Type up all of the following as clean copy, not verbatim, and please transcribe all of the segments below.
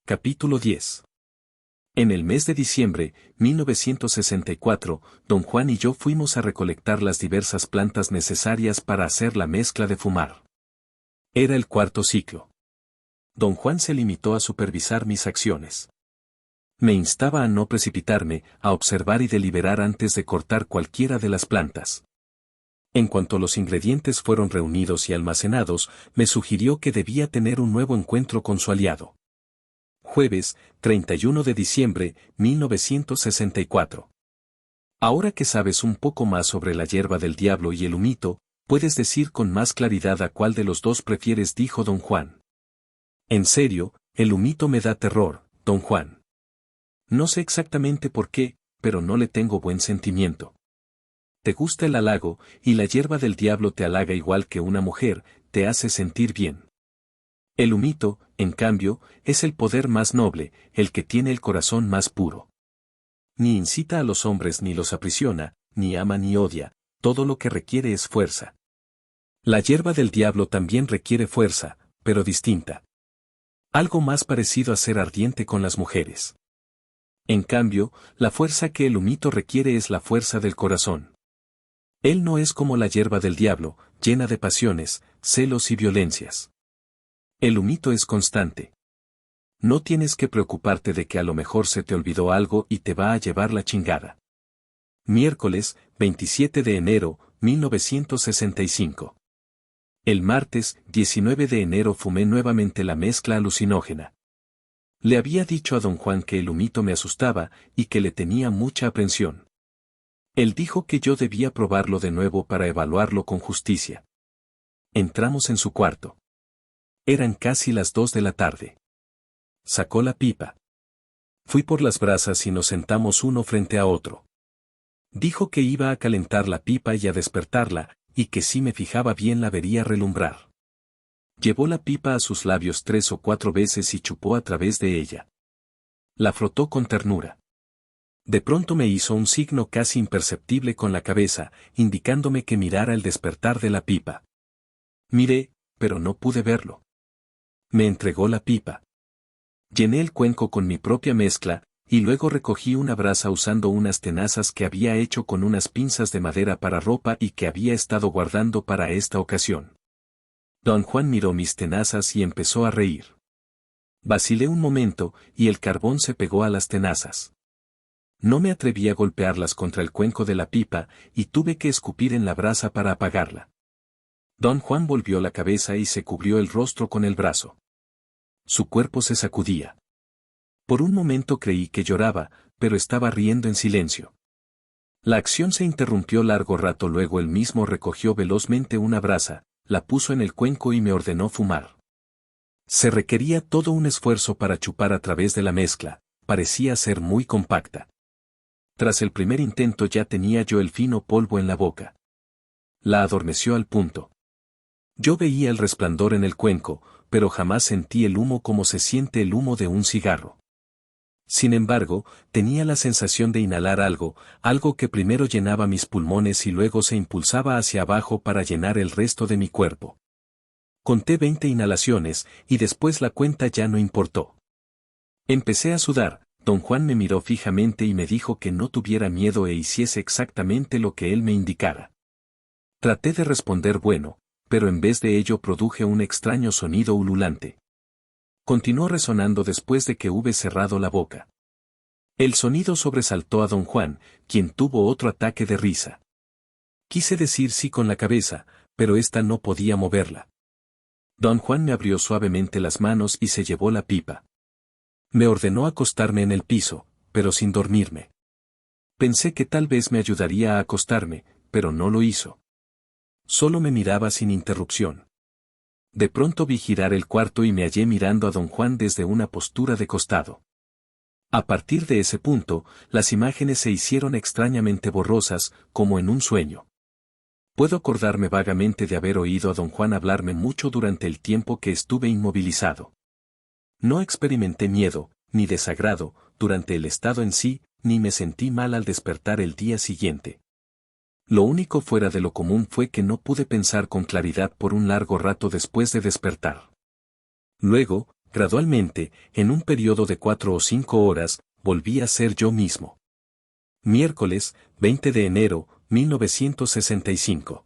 Capítulo 10. En el mes de diciembre, 1964, don Juan y yo fuimos a recolectar las diversas plantas necesarias para hacer la mezcla de fumar. Era el cuarto ciclo. Don Juan se limitó a supervisar mis acciones. Me instaba a no precipitarme, a observar y deliberar antes de cortar cualquiera de las plantas. En cuanto los ingredientes fueron reunidos y almacenados, me sugirió que debía tener un nuevo encuentro con su aliado. Jueves, 31 de diciembre, 1964. Ahora que sabes un poco más sobre la hierba del diablo y el humito, puedes decir con más claridad a cuál de los dos prefieres, dijo don Juan. En serio, el humito me da terror, don Juan. No sé exactamente por qué, pero no le tengo buen sentimiento. Te gusta el halago, y la hierba del diablo te halaga igual que una mujer, te hace sentir bien. El humito, en cambio, es el poder más noble, el que tiene el corazón más puro. Ni incita a los hombres ni los aprisiona, ni ama ni odia, todo lo que requiere es fuerza. La hierba del diablo también requiere fuerza, pero distinta. Algo más parecido a ser ardiente con las mujeres. En cambio, la fuerza que el humito requiere es la fuerza del corazón. Él no es como la hierba del diablo, llena de pasiones, celos y violencias. El humito es constante. No tienes que preocuparte de que a lo mejor se te olvidó algo y te va a llevar la chingada. Miércoles, 27 de enero, 1965. El martes, 19 de enero fumé nuevamente la mezcla alucinógena. Le había dicho a don Juan que el humito me asustaba y que le tenía mucha aprensión. Él dijo que yo debía probarlo de nuevo para evaluarlo con justicia. Entramos en su cuarto. Eran casi las 2 de la tarde. Sacó la pipa. Fui por las brasas y nos sentamos uno frente a otro. Dijo que iba a calentar la pipa y a despertarla, y que si me fijaba bien la vería relumbrar. Llevó la pipa a sus labios 3 o 4 veces y chupó a través de ella. La frotó con ternura. De pronto me hizo un signo casi imperceptible con la cabeza, indicándome que mirara el despertar de la pipa. Miré, pero no pude verlo. Me entregó la pipa. Llené el cuenco con mi propia mezcla, y luego recogí una brasa usando unas tenazas que había hecho con unas pinzas de madera para ropa y que había estado guardando para esta ocasión. Don Juan miró mis tenazas y empezó a reír. Vacilé un momento, y el carbón se pegó a las tenazas. No me atreví a golpearlas contra el cuenco de la pipa, y tuve que escupir en la brasa para apagarla. Don Juan volvió la cabeza y se cubrió el rostro con el brazo. Su cuerpo se sacudía. Por un momento creí que lloraba, pero estaba riendo en silencio. La acción se interrumpió largo rato, luego él mismo recogió velozmente una brasa, la puso en el cuenco y me ordenó fumar. Se requería todo un esfuerzo para chupar a través de la mezcla, parecía ser muy compacta. Tras el primer intento ya tenía yo el fino polvo en la boca. La adormeció al punto. Yo veía el resplandor en el cuenco, pero jamás sentí el humo como se siente el humo de un cigarro. Sin embargo, tenía la sensación de inhalar algo que primero llenaba mis pulmones y luego se impulsaba hacia abajo para llenar el resto de mi cuerpo. Conté 20 inhalaciones, y después la cuenta ya no importó. Empecé a sudar, don Juan me miró fijamente y me dijo que no tuviera miedo e hiciese exactamente lo que él me indicara. Traté de responder bueno, pero en vez de ello produje un extraño sonido ululante. Continuó resonando después de que hube cerrado la boca. El sonido sobresaltó a don Juan, quien tuvo otro ataque de risa. Quise decir sí con la cabeza, pero ésta no podía moverla. Don Juan me abrió suavemente las manos y se llevó la pipa. Me ordenó acostarme en el piso, pero sin dormirme. Pensé que tal vez me ayudaría a acostarme, pero no lo hizo. Solo me miraba sin interrupción. De pronto vi girar el cuarto y me hallé mirando a don Juan desde una postura de costado. A partir de ese punto, las imágenes se hicieron extrañamente borrosas, como en un sueño. Puedo acordarme vagamente de haber oído a don Juan hablarme mucho durante el tiempo que estuve inmovilizado. No experimenté miedo, ni desagrado, durante el estado en sí, ni me sentí mal al despertar el día siguiente. Lo único fuera de lo común fue que no pude pensar con claridad por un largo rato después de despertar. Luego, Gradualmente, en un periodo de 4 o 5 horas, volví a ser yo mismo. Miércoles, 20 de enero, 1965.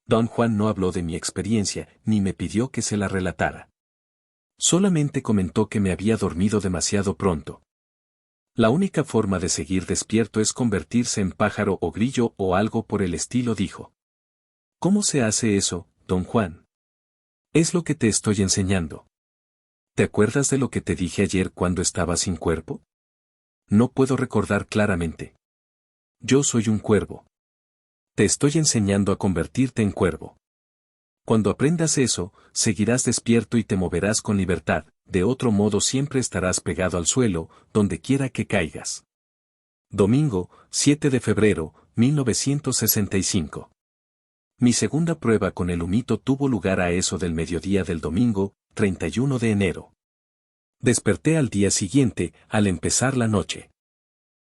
Don Juan no habló de mi experiencia, ni me pidió que se la relatara. Solamente comentó que me había dormido demasiado pronto. La única forma de seguir despierto es convertirse en pájaro o grillo o algo por el estilo, dijo. ¿Cómo se hace eso, don Juan? Es lo que te estoy enseñando. ¿Te acuerdas de lo que te dije ayer cuando estaba sin cuerpo? No puedo recordar claramente. Yo soy un cuervo. Te estoy enseñando a convertirte en cuervo. Cuando aprendas eso, seguirás despierto y te moverás con libertad, de otro modo siempre estarás pegado al suelo, donde quiera que caigas. Domingo, 7 de febrero, 1965. Mi segunda prueba con el humito tuvo lugar a eso del mediodía del domingo, 31 de enero. Desperté al día siguiente, al empezar la noche.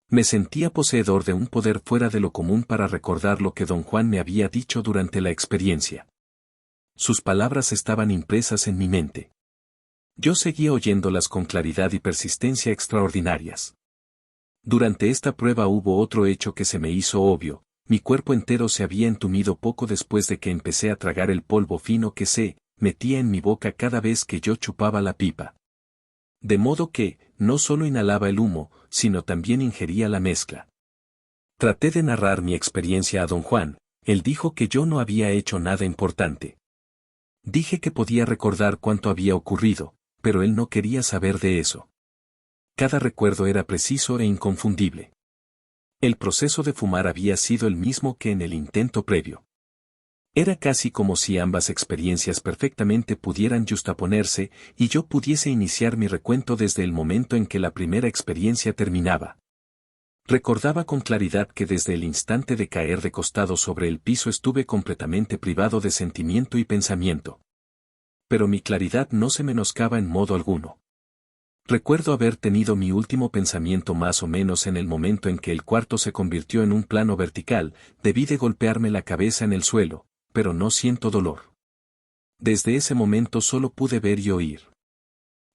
Me sentía poseedor de un poder fuera de lo común para recordar lo que don Juan me había dicho durante la experiencia. Sus palabras estaban impresas en mi mente. Yo seguía oyéndolas con claridad y persistencia extraordinarias. Durante esta prueba hubo otro hecho que se me hizo obvio: mi cuerpo entero se había entumido poco después de que empecé a tragar el polvo fino que se metía en mi boca cada vez que yo chupaba la pipa. De modo que, no solo inhalaba el humo, sino también ingería la mezcla. Traté de narrar mi experiencia a don Juan. Él dijo que yo no había hecho nada importante. Dije que podía recordar cuánto había ocurrido, pero él no quería saber de eso. Cada recuerdo era preciso e inconfundible. El proceso de fumar había sido el mismo que en el intento previo. Era casi como si ambas experiencias perfectamente pudieran justaponerse y yo pudiese iniciar mi recuento desde el momento en que la primera experiencia terminaba. Recordaba con claridad que desde el instante de caer de costado sobre el piso estuve completamente privado de sentimiento y pensamiento. Pero mi claridad no se menoscaba en modo alguno. Recuerdo haber tenido mi último pensamiento más o menos en el momento en que el cuarto se convirtió en un plano vertical. Debí de golpearme la cabeza en el suelo, pero no siento dolor. Desde ese momento solo pude ver y oír.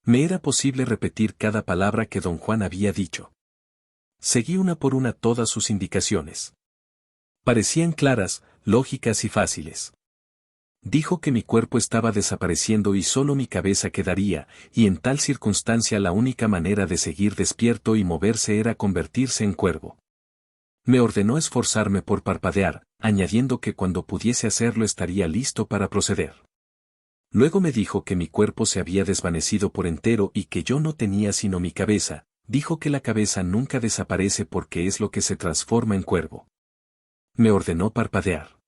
Me era posible repetir cada palabra que don Juan había dicho. Seguí una por una todas sus indicaciones. Parecían claras, lógicas y fáciles. Dijo que mi cuerpo estaba desapareciendo y solo mi cabeza quedaría, y en tal circunstancia la única manera de seguir despierto y moverse era convertirse en cuervo. Me ordenó esforzarme por parpadear, añadiendo que cuando pudiese hacerlo estaría listo para proceder. Luego me dijo que mi cuerpo se había desvanecido por entero y que yo no tenía sino mi cabeza. Dijo que la cabeza nunca desaparece porque es lo que se transforma en cuervo. Me ordenó parpadear.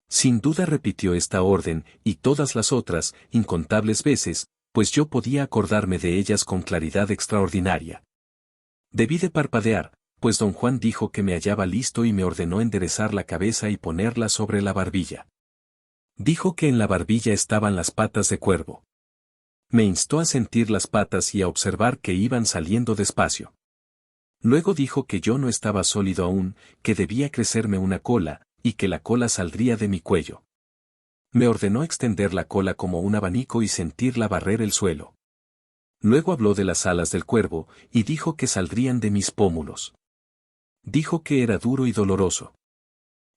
Sin duda repitió esta orden y todas las otras, incontables veces, pues yo podía acordarme de ellas con claridad extraordinaria. Debí de parpadear, pues don Juan dijo que me hallaba listo y me ordenó enderezar la cabeza y ponerla sobre la barbilla. Dijo que en la barbilla estaban las patas de cuervo. Me instó a sentir las patas y a observar que iban saliendo despacio. Luego dijo que yo no estaba sólido aún, que debía crecerme una cola, y que la cola saldría de mi cuello. Me ordenó extender la cola como un abanico y sentirla barrer el suelo. Luego habló de las alas del cuervo, y dijo que saldrían de mis pómulos. Dijo que era duro y doloroso.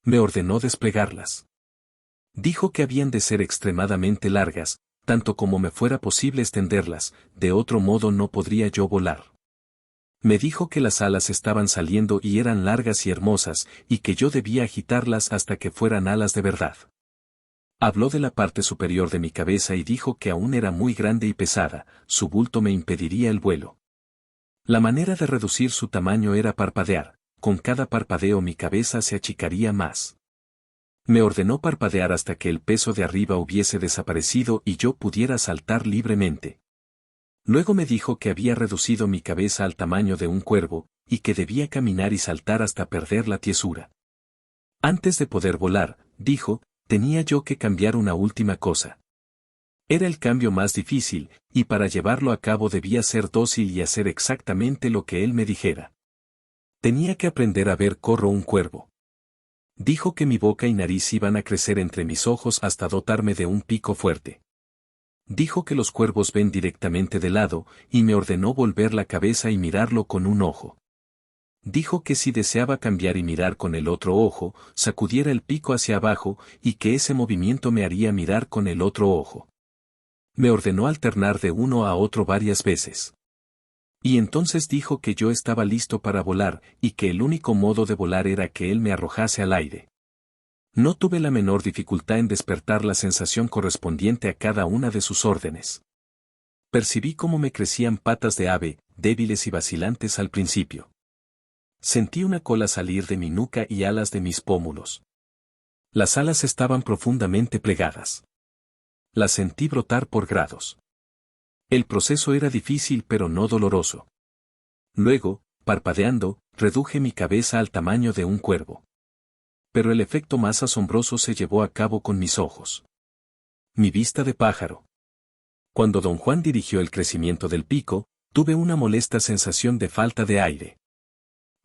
Me ordenó desplegarlas. Dijo que habían de ser extremadamente largas, tanto como me fuera posible extenderlas, de otro modo no podría yo volar. Me dijo que las alas estaban saliendo y eran largas y hermosas, y que yo debía agitarlas hasta que fueran alas de verdad. Habló de la parte superior de mi cabeza y dijo que aún era muy grande y pesada, su bulto me impediría el vuelo. La manera de reducir su tamaño era parpadear, con cada parpadeo mi cabeza se achicaría más. Me ordenó parpadear hasta que el peso de arriba hubiese desaparecido y yo pudiera saltar libremente. Luego me dijo que había reducido mi cabeza al tamaño de un cuervo, y que debía caminar y saltar hasta perder la tiesura. Antes de poder volar, dijo, tenía yo que cambiar una última cosa. Era el cambio más difícil, y para llevarlo a cabo debía ser dócil y hacer exactamente lo que él me dijera. Tenía que aprender a ver corro un cuervo. Dijo que mi boca y nariz iban a crecer entre mis ojos hasta dotarme de un pico fuerte. Dijo que los cuervos ven directamente de lado, y me ordenó volver la cabeza y mirarlo con un ojo. Dijo que si deseaba cambiar y mirar con el otro ojo, sacudiera el pico hacia abajo, y que ese movimiento me haría mirar con el otro ojo. Me ordenó alternar de uno a otro varias veces. Y entonces dijo que yo estaba listo para volar, y que el único modo de volar era que él me arrojase al aire. No tuve la menor dificultad en despertar la sensación correspondiente a cada una de sus órdenes. Percibí cómo me crecían patas de ave, débiles y vacilantes al principio. Sentí una cola salir de mi nuca y alas de mis pómulos. Las alas estaban profundamente plegadas. Las sentí brotar por grados. El proceso era difícil pero no doloroso. Luego, parpadeando, reduje mi cabeza al tamaño de un cuervo. Pero el efecto más asombroso se llevó a cabo con mis ojos. Mi vista de pájaro. Cuando don Juan dirigió el crecimiento del pico, tuve una molesta sensación de falta de aire.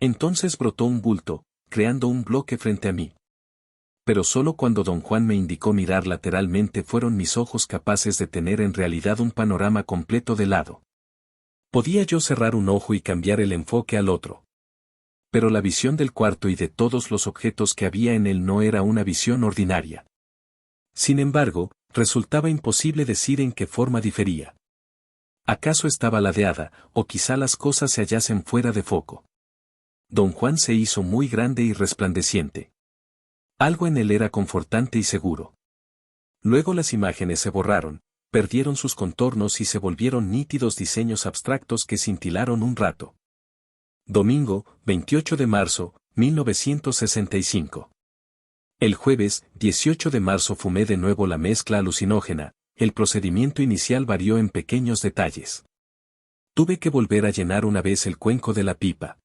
Entonces brotó un bulto, creando un bloque frente a mí. Pero solo cuando don Juan me indicó mirar lateralmente fueron mis ojos capaces de tener en realidad un panorama completo de lado. Podía yo cerrar un ojo y cambiar el enfoque al otro. Pero la visión del cuarto y de todos los objetos que había en él no era una visión ordinaria. Sin embargo, resultaba imposible decir en qué forma difería. ¿Acaso estaba ladeada, o quizá las cosas se hallasen fuera de foco? Don Juan se hizo muy grande y resplandeciente. Algo en él era confortante y seguro. Luego las imágenes se borraron, perdieron sus contornos y se volvieron nítidos diseños abstractos que cintilaron un rato. Domingo, 28 de marzo, 1965. El jueves, 18 de marzo fumé de nuevo la mezcla alucinógena, el procedimiento inicial varió en pequeños detalles. Tuve que volver a llenar una vez el cuenco de la pipa.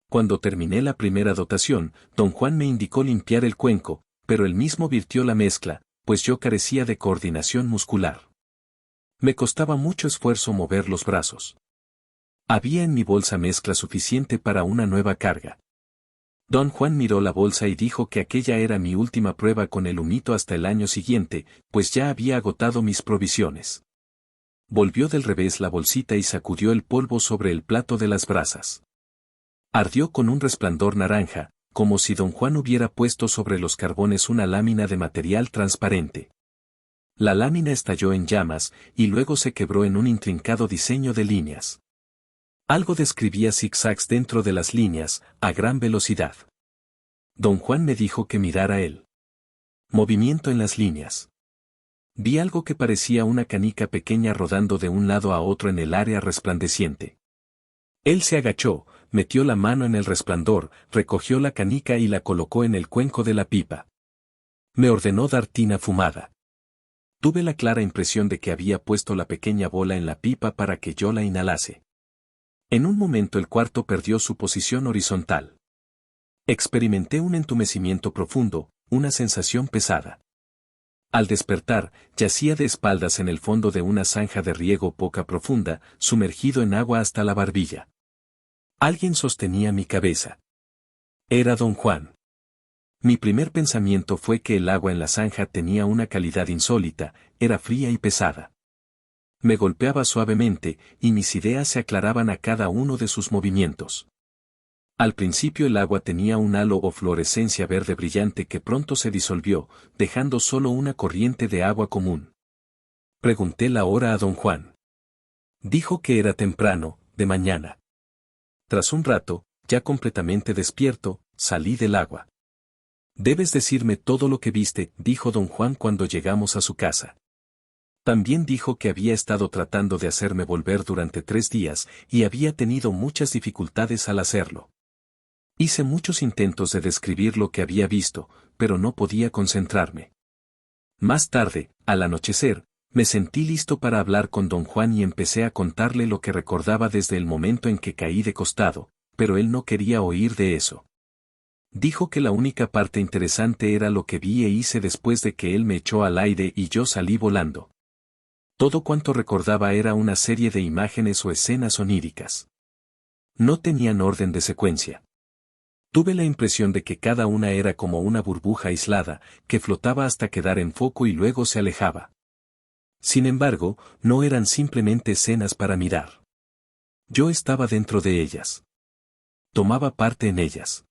Cuando terminé la primera dotación, don Juan me indicó limpiar el cuenco, pero él mismo virtió la mezcla, pues yo carecía de coordinación muscular. Me costaba mucho esfuerzo mover los brazos. Había en mi bolsa mezcla suficiente para una nueva carga. Don Juan miró la bolsa y dijo que aquella era mi última prueba con el humito hasta el año siguiente, pues ya había agotado mis provisiones. Volvió del revés la bolsita y sacudió el polvo sobre el plato de las brasas. Ardió con un resplandor naranja, como si don Juan hubiera puesto sobre los carbones una lámina de material transparente. La lámina estalló en llamas, y luego se quebró en un intrincado diseño de líneas. Algo describía zigzags dentro de las líneas, a gran velocidad. Don Juan me dijo que mirara él. Movimiento en las líneas. Vi algo que parecía una canica pequeña rodando de un lado a otro en el área resplandeciente. Él se agachó, metió la mano en el resplandor, recogió la canica y la colocó en el cuenco de la pipa. Me ordenó dar tina fumada. Tuve la clara impresión de que había puesto la pequeña bola en la pipa para que yo la inhalase. En un momento el cuarto perdió su posición horizontal. Experimenté un entumecimiento profundo, una sensación pesada. Al despertar, yacía de espaldas en el fondo de una zanja de riego poca profunda, sumergido en agua hasta la barbilla. Alguien sostenía mi cabeza. Era don Juan. Mi primer pensamiento fue que el agua en la zanja tenía una calidad insólita, era fría y pesada. Me golpeaba suavemente, y mis ideas se aclaraban a cada uno de sus movimientos. Al principio el agua tenía un halo o fluorescencia verde brillante que pronto se disolvió, dejando solo una corriente de agua común. Pregunté la hora a don Juan. Dijo que era temprano, de mañana. Tras un rato, ya completamente despierto, salí del agua. Debes decirme todo lo que viste, dijo don Juan cuando llegamos a su casa. También dijo que había estado tratando de hacerme volver durante 3 días, y había tenido muchas dificultades al hacerlo. Hice muchos intentos de describir lo que había visto, pero no podía concentrarme. Más tarde, al anochecer, me sentí listo para hablar con don Juan y empecé a contarle lo que recordaba desde el momento en que caí de costado, pero él no quería oír de eso. Dijo que la única parte interesante era lo que vi e hice después de que él me echó al aire y yo salí volando. Todo cuanto recordaba era una serie de imágenes o escenas oníricas. No tenían orden de secuencia. Tuve la impresión de que cada una era como una burbuja aislada, que flotaba hasta quedar en foco y luego se alejaba. Sin embargo, no eran simplemente escenas para mirar. Yo estaba dentro de ellas. Tomaba parte en ellas.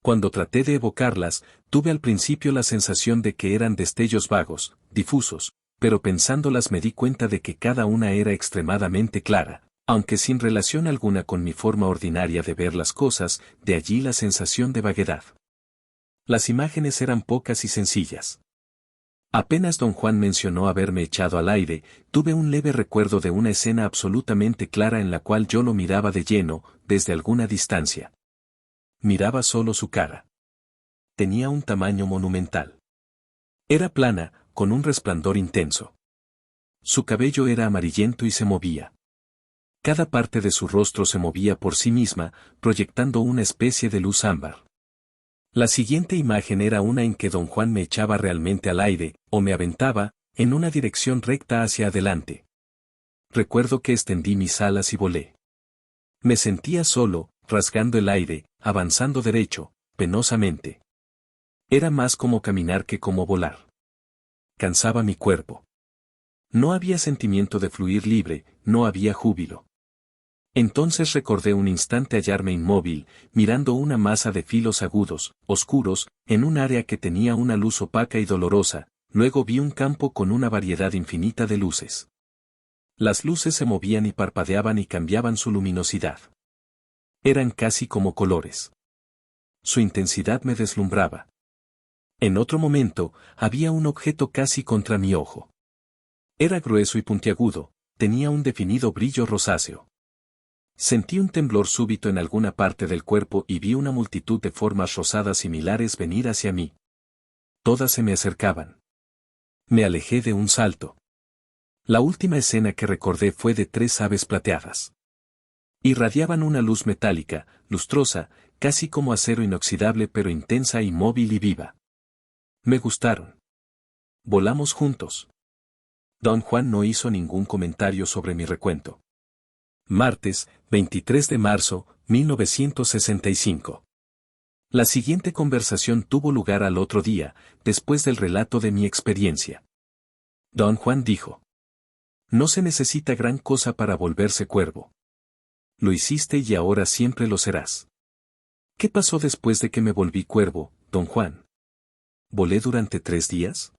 Cuando traté de evocarlas, tuve al principio la sensación de que eran destellos vagos, difusos, pero pensándolas me di cuenta de que cada una era extremadamente clara, aunque sin relación alguna con mi forma ordinaria de ver las cosas, de allí la sensación de vaguedad. Las imágenes eran pocas y sencillas. Apenas don Juan mencionó haberme echado al aire, tuve un leve recuerdo de una escena absolutamente clara en la cual yo lo miraba de lleno, desde alguna distancia. Miraba solo su cara. Tenía un tamaño monumental. Era plana, con un resplandor intenso. Su cabello era amarillento y se movía. Cada parte de su rostro se movía por sí misma, proyectando una especie de luz ámbar. La siguiente imagen era una en que don Juan me echaba realmente al aire, o me aventaba, en una dirección recta hacia adelante. Recuerdo que extendí mis alas y volé. Me sentía solo, rasgando el aire, avanzando derecho, penosamente. Era más como caminar que como volar. Cansaba mi cuerpo. No había sentimiento de fluir libre, no había júbilo. Entonces recordé un instante hallarme inmóvil, mirando una masa de filos agudos, oscuros, en un área que tenía una luz opaca y dolorosa, luego vi un campo con una variedad infinita de luces. Las luces se movían y parpadeaban y cambiaban su luminosidad. Eran casi como colores. Su intensidad me deslumbraba. En otro momento, había un objeto casi contra mi ojo. Era grueso y puntiagudo, tenía un definido brillo rosáceo. Sentí un temblor súbito en alguna parte del cuerpo y vi una multitud de formas rosadas similares venir hacia mí. Todas se me acercaban. Me alejé de un salto. La última escena que recordé fue de 3 aves plateadas. Irradiaban una luz metálica, lustrosa, casi como acero inoxidable pero intensa y móvil y viva. Me gustaron. Volamos juntos. Don Juan no hizo ningún comentario sobre mi recuento. Martes, 23 de marzo, 1965. La siguiente conversación tuvo lugar al otro día, después del relato de mi experiencia. Don Juan dijo: no se necesita gran cosa para volverse cuervo. Lo hiciste y ahora siempre lo serás. ¿Qué pasó después de que me volví cuervo, don Juan? ¿Volé durante 3 días?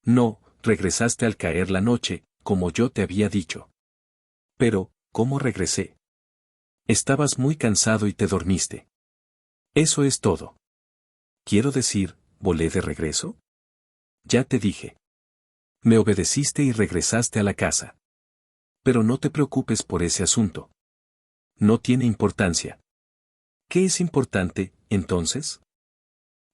No, regresaste al caer la noche, como yo te había dicho. Pero, ¿cómo regresé? Estabas muy cansado y te dormiste. Eso es todo. Quiero decir, ¿volé de regreso? Ya te dije. Me obedeciste y regresaste a la casa. Pero no te preocupes por ese asunto. No tiene importancia. ¿Qué es importante, entonces?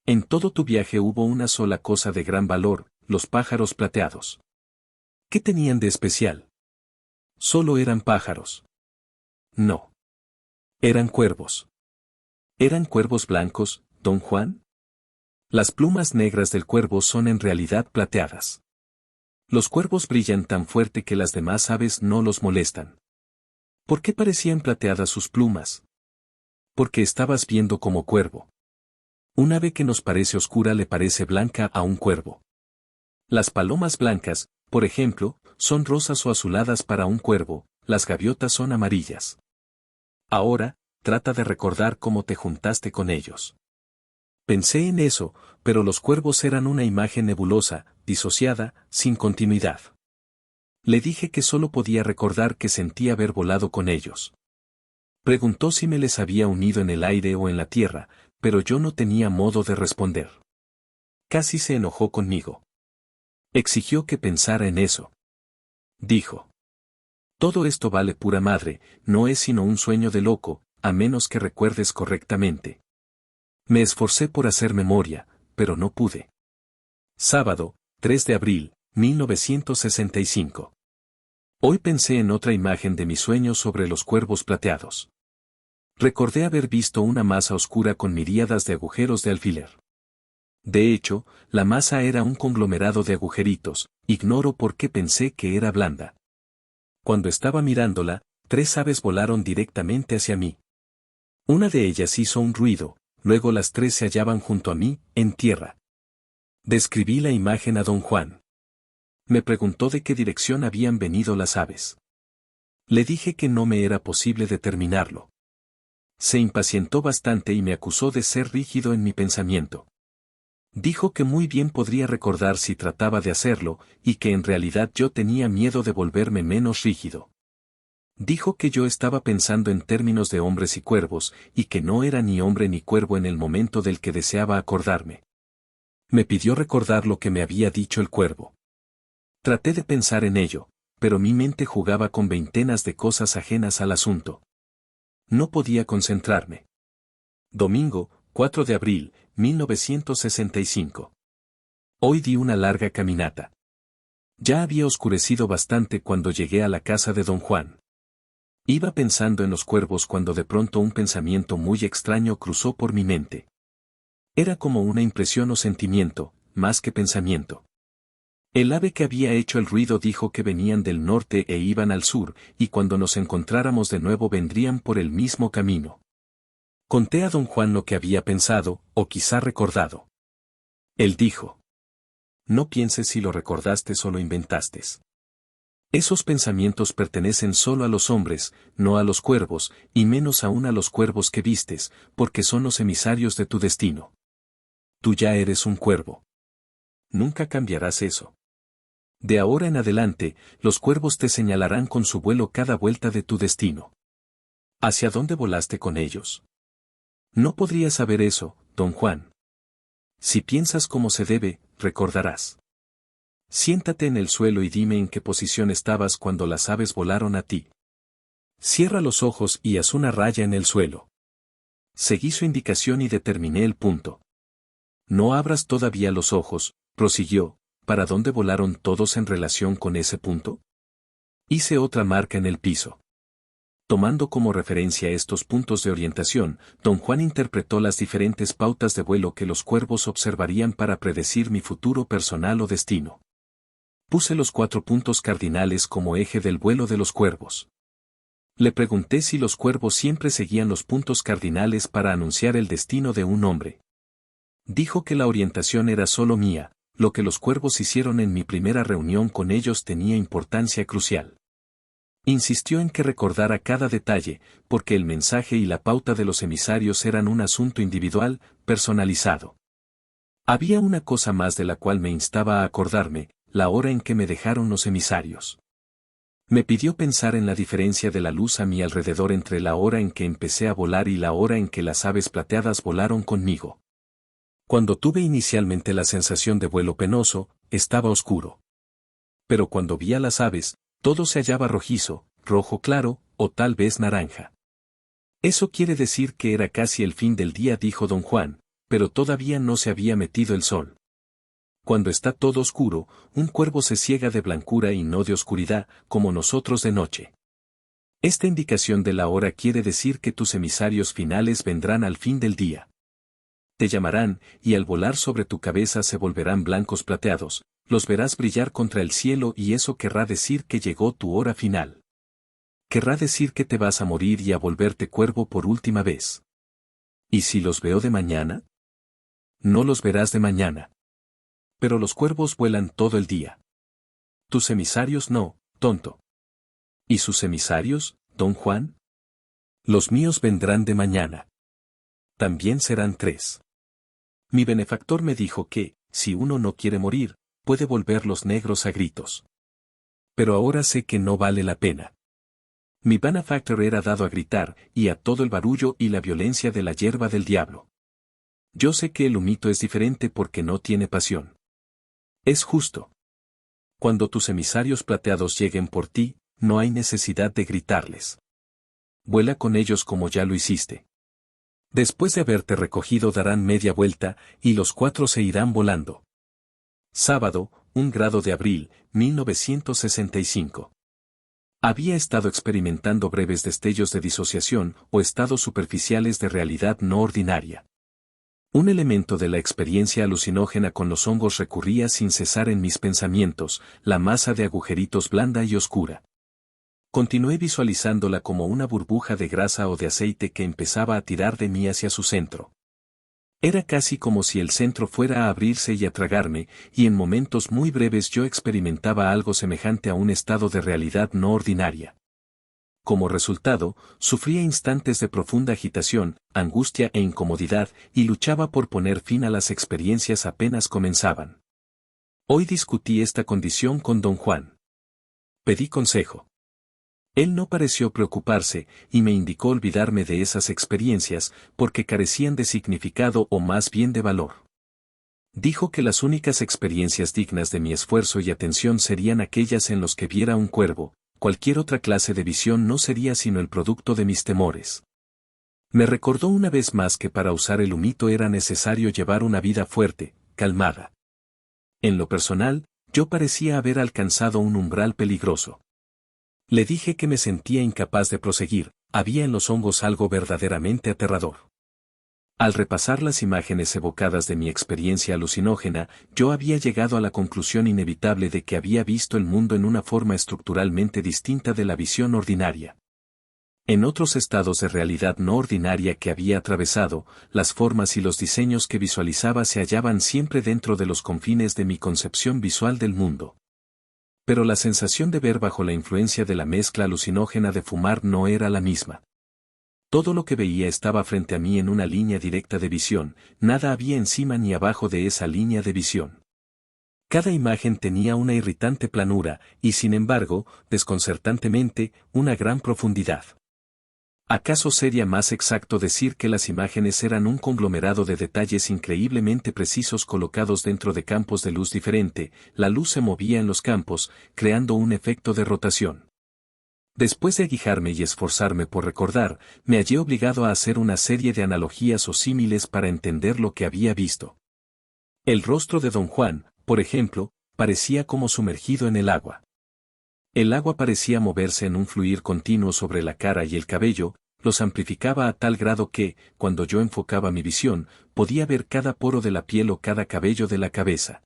En todo tu viaje hubo una sola cosa de gran valor, los pájaros plateados. ¿Qué tenían de especial? Solo eran pájaros. No. Eran cuervos. ¿Eran cuervos blancos, don Juan? Las plumas negras del cuervo son en realidad plateadas. Los cuervos brillan tan fuerte que las demás aves no los molestan. ¿Por qué parecían plateadas sus plumas? Porque estabas viendo como cuervo. Un ave que nos parece oscura le parece blanca a un cuervo. Las palomas blancas, por ejemplo, son rosas o azuladas para un cuervo, las gaviotas son amarillas. Ahora, trata de recordar cómo te juntaste con ellos. Pensé en eso, pero los cuervos eran una imagen nebulosa, disociada, sin continuidad. Le dije que solo podía recordar que sentí haber volado con ellos. Preguntó si me les había unido en el aire o en la tierra, pero yo no tenía modo de responder. Casi se enojó conmigo. Exigió que pensara en eso. Dijo: todo esto vale pura madre, no es sino un sueño de loco, a menos que recuerdes correctamente. Me esforcé por hacer memoria, pero no pude. Sábado, 3 de abril, 1965. Hoy pensé en otra imagen de mi sueño sobre los cuervos plateados. Recordé haber visto una masa oscura con miríadas de agujeros de alfiler. De hecho, la masa era un conglomerado de agujeritos, ignoro por qué pensé que era blanda. Cuando estaba mirándola, 3 aves volaron directamente hacia mí. Una de ellas hizo un ruido, luego las 3 se hallaban junto a mí, en tierra. Describí la imagen a don Juan. Me preguntó de qué dirección habían venido las aves. Le dije que no me era posible determinarlo. Se impacientó bastante y me acusó de ser rígido en mi pensamiento. Dijo que muy bien podría recordar si trataba de hacerlo, y que en realidad yo tenía miedo de volverme menos rígido. Dijo que yo estaba pensando en términos de hombres y cuervos, y que no era ni hombre ni cuervo en el momento del que deseaba acordarme. Me pidió recordar lo que me había dicho el cuervo. Traté de pensar en ello, pero mi mente jugaba con veintenas de cosas ajenas al asunto. No podía concentrarme. Domingo, 4 de abril, 1965. Hoy di una larga caminata. Ya había oscurecido bastante cuando llegué a la casa de don Juan. Iba pensando en los cuervos cuando de pronto un pensamiento muy extraño cruzó por mi mente. Era como una impresión o sentimiento, más que pensamiento. El ave que había hecho el ruido dijo que venían del norte e iban al sur, y cuando nos encontráramos de nuevo vendrían por el mismo camino. Conté a don Juan lo que había pensado, o quizá recordado. Él dijo: no pienses si lo recordaste o lo inventaste. Esos pensamientos pertenecen solo a los hombres, no a los cuervos, y menos aún a los cuervos que vistes, porque son los emisarios de tu destino. Tú ya eres un cuervo. Nunca cambiarás eso. De ahora en adelante, los cuervos te señalarán con su vuelo cada vuelta de tu destino. ¿Hacia dónde volaste con ellos? No podrías saber eso, don Juan. Si piensas como se debe, recordarás. Siéntate en el suelo y dime en qué posición estabas cuando las aves volaron a ti. Cierra los ojos y haz una raya en el suelo. Seguí su indicación y determiné el punto. No abras todavía los ojos, prosiguió. ¿Para dónde volaron todos en relación con ese punto? Hice otra marca en el piso. Tomando como referencia estos puntos de orientación, don Juan interpretó las diferentes pautas de vuelo que los cuervos observarían para predecir mi futuro personal o destino. Puse los 4 puntos cardinales como eje del vuelo de los cuervos. Le pregunté si los cuervos siempre seguían los puntos cardinales para anunciar el destino de un hombre. Dijo que la orientación era solo mía, lo que los cuervos hicieron en mi primera reunión con ellos tenía importancia crucial. Insistió en que recordara cada detalle, porque el mensaje y la pauta de los emisarios eran un asunto individual, personalizado. Había una cosa más de la cual me instaba a acordarme: la hora en que me dejaron los emisarios. Me pidió pensar en la diferencia de la luz a mi alrededor entre la hora en que empecé a volar y la hora en que las aves plateadas volaron conmigo. Cuando tuve inicialmente la sensación de vuelo penoso, estaba oscuro. Pero cuando vi a las aves, todo se hallaba rojizo, rojo claro, o tal vez naranja. Eso quiere decir que era casi el fin del día, dijo don Juan, pero todavía no se había metido el sol. Cuando está todo oscuro, un cuervo se ciega de blancura y no de oscuridad, como nosotros de noche. Esta indicación de la hora quiere decir que tus emisarios finales vendrán al fin del día. Te llamarán, y al volar sobre tu cabeza se volverán blancos plateados, los verás brillar contra el cielo y eso querrá decir que llegó tu hora final. Querrá decir que te vas a morir y a volverte cuervo por última vez. ¿Y si los veo de mañana? No los verás de mañana. Pero los cuervos vuelan todo el día. Tus emisarios no, tonto. ¿Y sus emisarios, don Juan? Los míos vendrán de mañana. También serán 3. Mi benefactor me dijo que, si uno no quiere morir, puede volverlos negros a gritos. Pero ahora sé que no vale la pena. Mi benefactor era dado a gritar, y a todo el barullo y la violencia de la hierba del diablo. Yo sé que el humito es diferente porque no tiene pasión. Es justo. Cuando tus emisarios plateados lleguen por ti, no hay necesidad de gritarles. Vuela con ellos como ya lo hiciste. Después de haberte recogido darán media vuelta, y los 4 se irán volando. Sábado, 1 grado de abril, 1965. Había estado experimentando breves destellos de disociación o estados superficiales de realidad no ordinaria. Un elemento de la experiencia alucinógena con los hongos recurría sin cesar en mis pensamientos, la masa de agujeritos blanda y oscura. Continué visualizándola como una burbuja de grasa o de aceite que empezaba a tirar de mí hacia su centro. Era casi como si el centro fuera a abrirse y a tragarme, y en momentos muy breves yo experimentaba algo semejante a un estado de realidad no ordinaria. Como resultado, sufría instantes de profunda agitación, angustia e incomodidad, y luchaba por poner fin a las experiencias apenas comenzaban. Hoy discutí esta condición con don Juan. Pedí consejo. Él no pareció preocuparse, y me indicó olvidarme de esas experiencias, porque carecían de significado o más bien de valor. Dijo que las únicas experiencias dignas de mi esfuerzo y atención serían aquellas en las que viera un cuervo, cualquier otra clase de visión no sería sino el producto de mis temores. Me recordó una vez más que para usar el humito era necesario llevar una vida fuerte, calmada. En lo personal, yo parecía haber alcanzado un umbral peligroso. Le dije que me sentía incapaz de proseguir, había en los hongos algo verdaderamente aterrador. Al repasar las imágenes evocadas de mi experiencia alucinógena, yo había llegado a la conclusión inevitable de que había visto el mundo en una forma estructuralmente distinta de la visión ordinaria. En otros estados de realidad no ordinaria que había atravesado, las formas y los diseños que visualizaba se hallaban siempre dentro de los confines de mi concepción visual del mundo. Pero la sensación de ver bajo la influencia de la mezcla alucinógena de fumar no era la misma. Todo lo que veía estaba frente a mí en una línea directa de visión, nada había encima ni abajo de esa línea de visión. Cada imagen tenía una irritante planura, y sin embargo, desconcertantemente, una gran profundidad. ¿Acaso sería más exacto decir que las imágenes eran un conglomerado de detalles increíblemente precisos colocados dentro de campos de luz diferente? La luz se movía en los campos, creando un efecto de rotación. Después de aguijarme y esforzarme por recordar, me hallé obligado a hacer una serie de analogías o símiles para entender lo que había visto. El rostro de don Juan, por ejemplo, parecía como sumergido en el agua. El agua parecía moverse en un fluir continuo sobre la cara y el cabello, los amplificaba a tal grado que, cuando yo enfocaba mi visión, podía ver cada poro de la piel o cada cabello de la cabeza.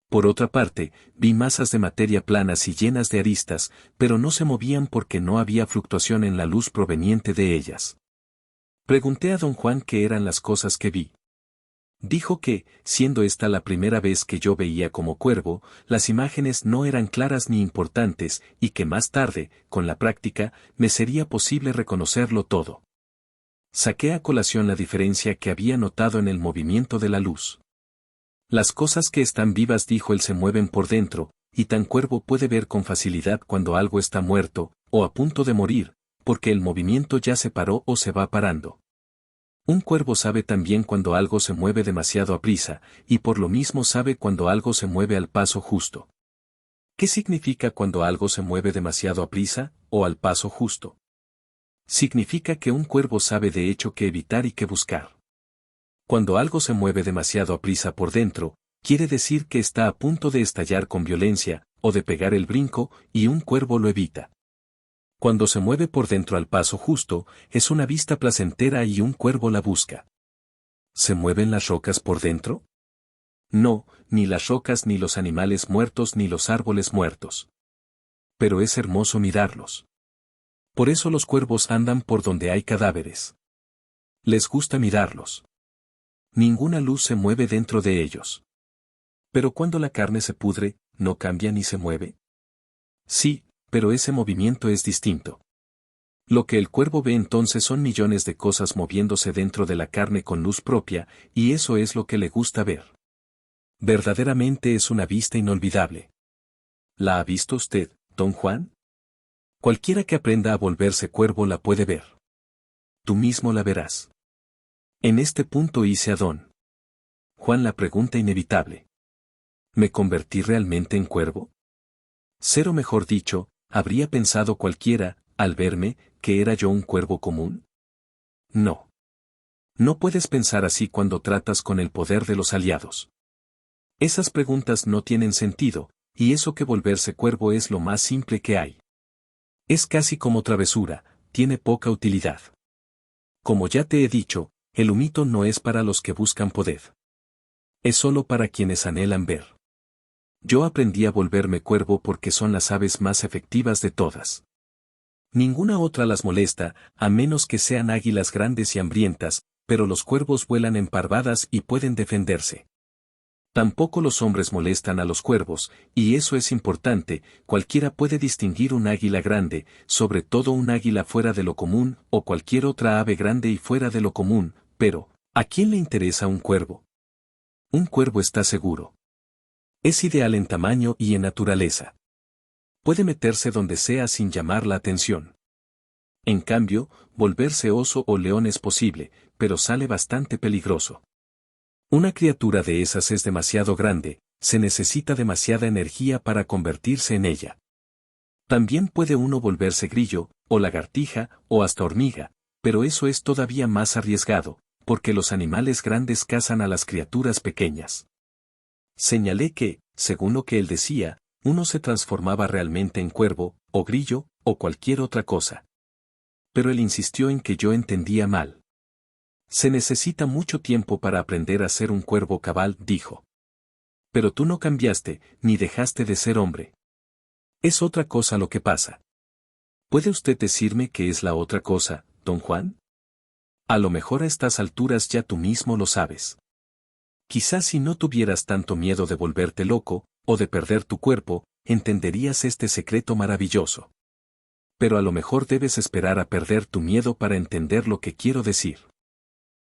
Por otra parte, vi masas de materia planas y llenas de aristas, pero no se movían porque no había fluctuación en la luz proveniente de ellas. Pregunté a don Juan qué eran las cosas que vi. Dijo que, siendo esta la primera vez que yo veía como cuervo, las imágenes no eran claras ni importantes, y que más tarde, con la práctica, me sería posible reconocerlo todo. Saqué a colación la diferencia que había notado en el movimiento de la luz. Las cosas que están vivas, dijo él, se mueven por dentro, y tan cuervo puede ver con facilidad cuando algo está muerto, o a punto de morir, porque el movimiento ya se paró o se va parando. Un cuervo sabe también cuando algo se mueve demasiado aprisa, y por lo mismo sabe cuando algo se mueve al paso justo. ¿Qué significa cuando algo se mueve demasiado aprisa, o al paso justo? Significa que un cuervo sabe de hecho qué evitar y qué buscar. Cuando algo se mueve demasiado aprisa por dentro, quiere decir que está a punto de estallar con violencia, o de pegar el brinco, y un cuervo lo evita. Cuando se mueve por dentro al paso justo, es una vista placentera y un cuervo la busca. ¿Se mueven las rocas por dentro? No, ni las rocas ni los animales muertos ni los árboles muertos. Pero es hermoso mirarlos. Por eso los cuervos andan por donde hay cadáveres. Les gusta mirarlos. Ninguna luz se mueve dentro de ellos. Pero cuando la carne se pudre, ¿no cambia ni se mueve? Sí, pero ese movimiento es distinto. Lo que el cuervo ve entonces son millones de cosas moviéndose dentro de la carne con luz propia, y eso es lo que le gusta ver. Verdaderamente es una vista inolvidable. ¿La ha visto usted, don Juan? Cualquiera que aprenda a volverse cuervo la puede ver. Tú mismo la verás. En este punto hice a don Juan la pregunta inevitable. ¿Me convertí realmente en cuervo? Cero, mejor dicho, ¿habría pensado cualquiera, al verme, que era yo un cuervo común? No. No puedes pensar así cuando tratas con el poder de los aliados. Esas preguntas no tienen sentido, y eso que volverse cuervo es lo más simple que hay. Es casi como travesura, tiene poca utilidad. Como ya te he dicho, el humito no es para los que buscan poder. Es solo para quienes anhelan ver. Yo aprendí a volverme cuervo porque son las aves más efectivas de todas. Ninguna otra las molesta, a menos que sean águilas grandes y hambrientas, pero los cuervos vuelan en parvadas y pueden defenderse. Tampoco los hombres molestan a los cuervos, y eso es importante, cualquiera puede distinguir un águila grande, sobre todo un águila fuera de lo común, o cualquier otra ave grande y fuera de lo común, pero, ¿a quién le interesa un cuervo? Un cuervo está seguro. Es ideal en tamaño y en naturaleza. Puede meterse donde sea sin llamar la atención. En cambio, volverse oso o león es posible, pero sale bastante peligroso. Una criatura de esas es demasiado grande, se necesita demasiada energía para convertirse en ella. También puede uno volverse grillo, o lagartija, o hasta hormiga, pero eso es todavía más arriesgado, porque los animales grandes cazan a las criaturas pequeñas. Señalé que, según lo que él decía, uno se transformaba realmente en cuervo, o grillo, o cualquier otra cosa. Pero él insistió en que yo entendía mal. Se necesita mucho tiempo para aprender a ser un cuervo cabal, dijo. Pero tú no cambiaste, ni dejaste de ser hombre. Es otra cosa lo que pasa. ¿Puede usted decirme qué es la otra cosa, don Juan? A lo mejor a estas alturas ya tú mismo lo sabes. Quizás si no tuvieras tanto miedo de volverte loco, o de perder tu cuerpo, entenderías este secreto maravilloso. Pero a lo mejor debes esperar a perder tu miedo para entender lo que quiero decir.